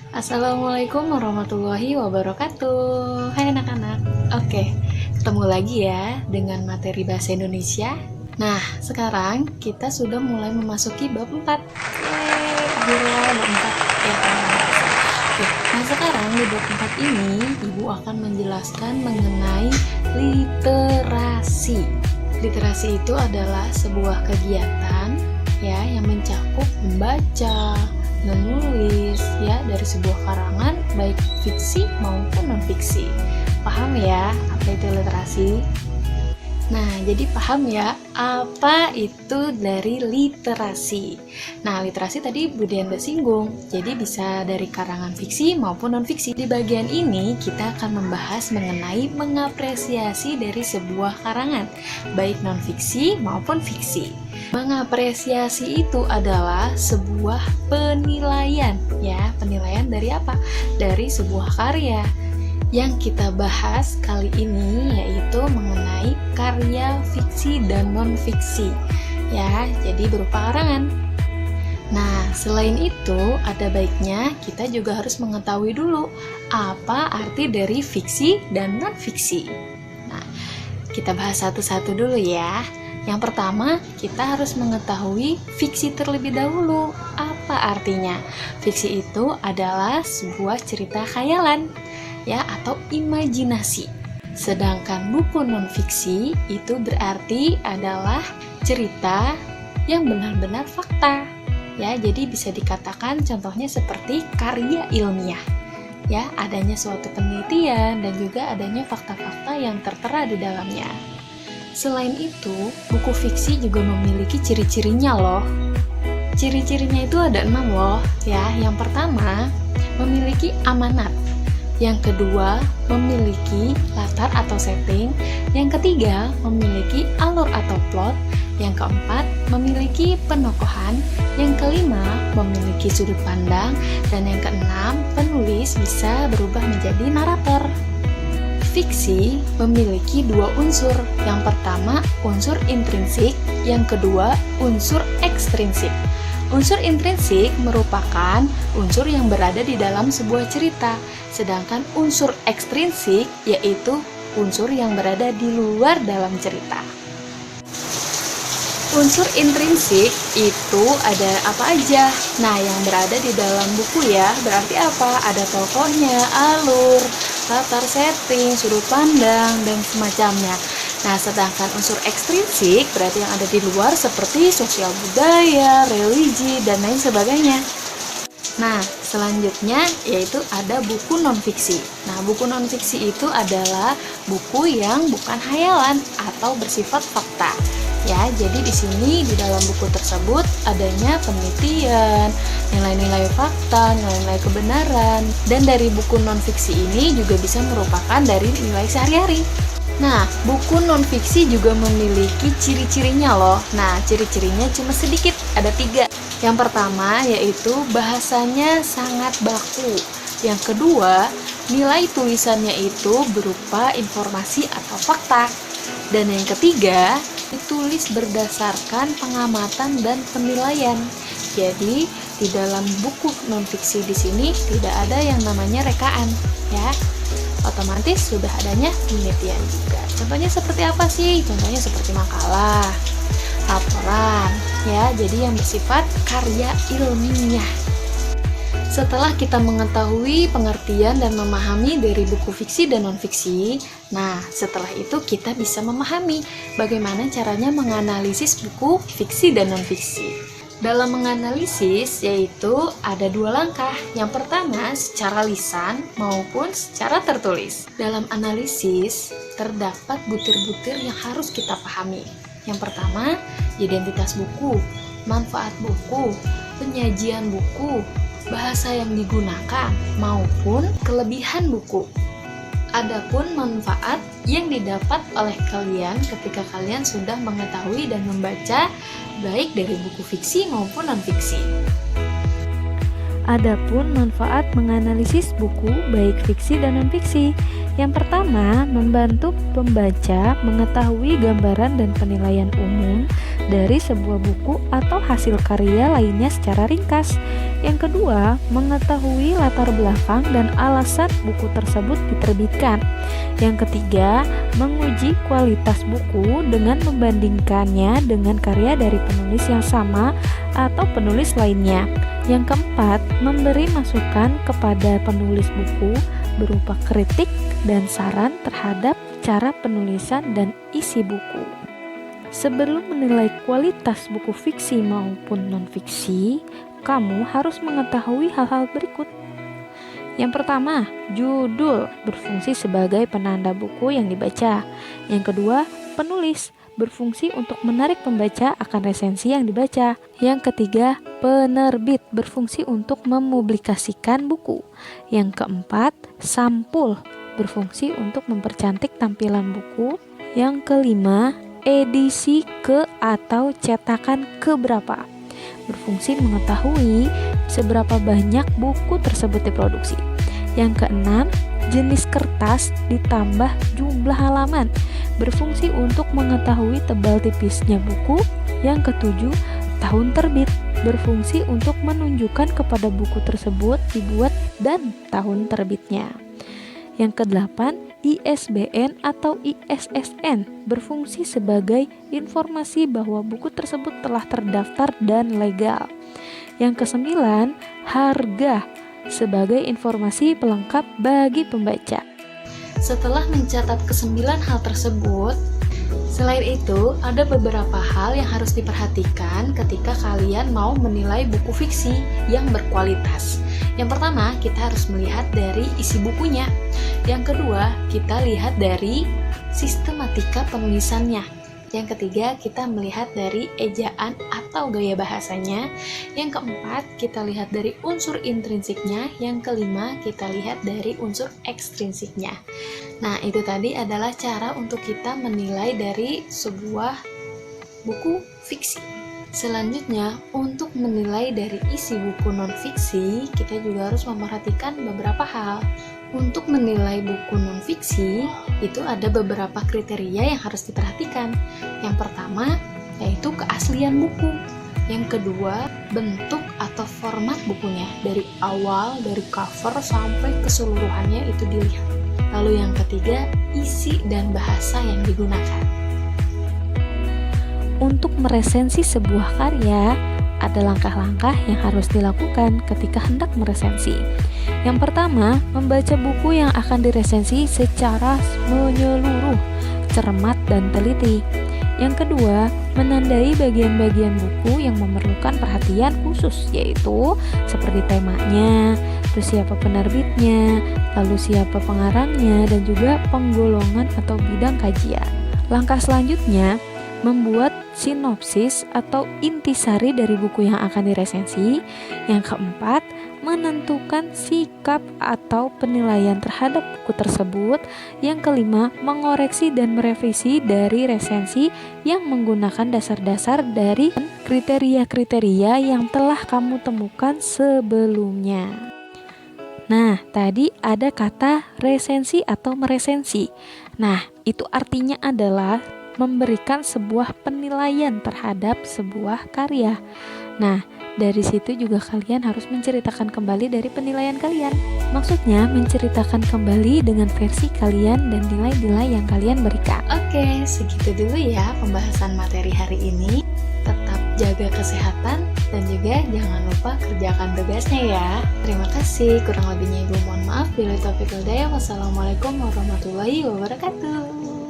Assalamualaikum warahmatullahi wabarakatuh. Hai anak-anak. Oke, ketemu lagi ya dengan materi bahasa Indonesia. Nah, sekarang kita sudah mulai memasuki bab 4. Yeay, akhirnya bab 4 ya kan. Oke, nah sekarang di bab 4 ini Ibu akan menjelaskan mengenai literasi. Literasi itu adalah sebuah kegiatan ya yang mencakup membaca, menulis ya dari sebuah karangan baik fiksi maupun non fiksi. Paham ya apa itu literasi? Nah, jadi paham ya apa itu dari literasi. Nah, literasi tadi Budian udah singgung, jadi bisa dari karangan fiksi maupun non fiksi. Di bagian ini kita akan membahas mengenai mengapresiasi dari sebuah karangan, baik non fiksi maupun fiksi. Mengapresiasi itu adalah sebuah penilaian ya, penilaian dari apa? Dari sebuah karya. Yang kita bahas kali ini yaitu mengenai karya fiksi dan non-fiksi ya, jadi berupa karangan. Nah, selain itu ada baiknya kita juga harus mengetahui dulu apa arti dari fiksi dan non-fiksi. Nah, kita bahas satu-satu dulu ya. Yang pertama, kita harus mengetahui fiksi terlebih dahulu. Apa artinya? Fiksi itu adalah sebuah cerita khayalan ya atau imajinasi. Sedangkan buku non-fiksi itu berarti adalah cerita yang benar-benar fakta. Ya, jadi bisa dikatakan contohnya seperti karya ilmiah. Ya, adanya suatu penelitian dan juga adanya fakta-fakta yang tertera di dalamnya. Selain itu, buku fiksi juga memiliki ciri-cirinya loh. Ciri-cirinya itu ada 6 loh ya. Yang pertama, memiliki amanat. Yang kedua, memiliki latar atau setting. Yang ketiga, memiliki alur atau plot. Yang keempat, memiliki penokohan. Yang kelima, memiliki sudut pandang. Dan yang keenam, penulis bisa berubah menjadi narator. Fiksi memiliki dua unsur. Yang pertama, unsur intrinsik. Yang kedua, unsur ekstrinsik. Unsur intrinsik merupakan unsur yang berada di dalam sebuah cerita, sedangkan unsur ekstrinsik yaitu unsur yang berada di luar dalam cerita. Unsur intrinsik itu ada apa aja? Nah, yang berada di dalam buku ya, berarti apa? Ada tokohnya, alur, latar setting, sudut pandang, dan semacamnya. Nah, sedangkan unsur ekstrinsik berarti yang ada di luar seperti sosial budaya, religi, dan lain sebagainya. Nah, selanjutnya yaitu ada buku non-fiksi. Nah, buku non-fiksi itu adalah buku yang bukan khayalan atau bersifat fakta. Ya, jadi di sini di dalam buku tersebut adanya penelitian, nilai-nilai fakta, nilai-nilai kebenaran, dan dari buku non-fiksi ini juga bisa merupakan dari nilai sehari-hari. Nah, buku non-fiksi juga memiliki ciri-cirinya loh. Nah, ciri-cirinya cuma sedikit, ada 3. Yang pertama yaitu bahasanya sangat baku. Yang kedua, nilai tulisannya itu berupa informasi atau fakta. Dan yang ketiga, ditulis berdasarkan pengamatan dan penilaian. Jadi, di dalam buku non-fiksi di sini tidak ada yang namanya rekaan, ya. Otomatis sudah adanya penelitian juga. Contohnya seperti apa sih? Contohnya seperti makalah, laporan, ya. Jadi yang bersifat karya ilmiah. Setelah kita mengetahui pengertian dan memahami dari buku fiksi dan non-fiksi, nah setelah itu kita bisa memahami bagaimana caranya menganalisis buku fiksi dan non-fiksi. Dalam menganalisis yaitu ada 2 langkah. Yang pertama secara lisan maupun secara tertulis. Dalam analisis terdapat butir-butir yang harus kita pahami. Yang pertama, identitas buku, manfaat buku, penyajian buku, bahasa yang digunakan maupun kelebihan buku. Adapun manfaat yang didapat oleh kalian ketika kalian sudah mengetahui dan membaca baik dari buku fiksi maupun non-fiksi. Adapun manfaat menganalisis buku baik fiksi dan non-fiksi. Yang pertama, membantu pembaca mengetahui gambaran dan penilaian umum dari sebuah buku atau hasil karya lainnya secara ringkas. Yang kedua, mengetahui latar belakang dan alasan buku tersebut diterbitkan. Yang ketiga, menguji kualitas buku dengan membandingkannya dengan karya dari penulis yang sama atau penulis lainnya. Yang keempat, memberi masukan kepada penulis buku berupa kritik dan saran terhadap cara penulisan dan isi buku. Sebelum menilai kualitas buku fiksi maupun non-fiksi, kamu harus mengetahui hal-hal berikut. Yang pertama, judul berfungsi sebagai penanda buku yang dibaca. Yang kedua, penulis berfungsi untuk menarik pembaca akan resensi yang dibaca. Yang ketiga, penerbit berfungsi untuk mempublikasikan buku. Yang keempat, sampul berfungsi untuk mempercantik tampilan buku. Yang kelima, edisi ke atau cetakan keberapa berfungsi mengetahui seberapa banyak buku tersebut diproduksi. Yang keenam, jenis kertas ditambah jumlah halaman berfungsi untuk mengetahui tebal tipisnya buku. Yang ketujuh, tahun terbit berfungsi untuk menunjukkan kepada buku tersebut dibuat dan tahun terbitnya. Yang kedelapan, ISBN atau ISSN berfungsi sebagai informasi bahwa buku tersebut telah terdaftar dan legal. Yang kesembilan, harga sebagai informasi pelengkap bagi pembaca. Setelah mencatat kesembilan hal tersebut, selain itu ada beberapa hal yang harus diperhatikan ketika kalian mau menilai buku fiksi yang berkualitas. Yang pertama, kita harus melihat dari isi bukunya. Yang kedua, kita lihat dari sistematika penulisannya. Yang ketiga, kita melihat dari ejaan atau gaya bahasanya. Yang keempat, kita lihat dari unsur intrinsiknya. Yang kelima, kita lihat dari unsur ekstrinsiknya. Nah, itu tadi adalah cara untuk kita menilai dari sebuah buku fiksi. Selanjutnya, untuk menilai dari isi buku non-fiksi, kita juga harus memperhatikan beberapa hal. Untuk menilai buku non-fiksi, itu ada beberapa kriteria yang harus diperhatikan. Yang pertama, yaitu keaslian buku. Yang kedua, bentuk atau format bukunya. Dari awal, dari cover sampai keseluruhannya itu dilihat. Lalu yang ketiga, isi dan bahasa yang digunakan. Untuk meresensi sebuah karya, ada langkah-langkah yang harus dilakukan ketika hendak meresensi. Yang pertama, membaca buku yang akan diresensi secara menyeluruh, cermat dan teliti. Yang kedua, menandai bagian-bagian buku yang memerlukan perhatian khusus, yaitu seperti temanya, terus siapa penerbitnya, lalu siapa pengarangnya, dan juga penggolongan atau bidang kajian. Langkah selanjutnya, membuat sinopsis atau intisari dari buku yang akan diresensi. Yang keempat, menentukan sikap atau penilaian terhadap buku tersebut. Yang kelima, mengoreksi dan merevisi dari resensi yang menggunakan dasar-dasar dari kriteria-kriteria yang telah kamu temukan sebelumnya. Nah, tadi ada kata resensi atau meresensi. Nah, itu artinya adalah memberikan sebuah penilaian terhadap sebuah karya. Nah, dari situ juga kalian harus menceritakan kembali dari penilaian kalian. Maksudnya menceritakan kembali dengan versi kalian dan nilai-nilai yang kalian berikan. Oke, segitu dulu ya pembahasan materi hari ini. Tetap jaga kesehatan dan juga jangan lupa kerjakan tugasnya ya. Terima kasih, kurang lebihnya ibu mohon maaf. Bila taufiq wal hidayah. Wassalamualaikum warahmatullahi wabarakatuh.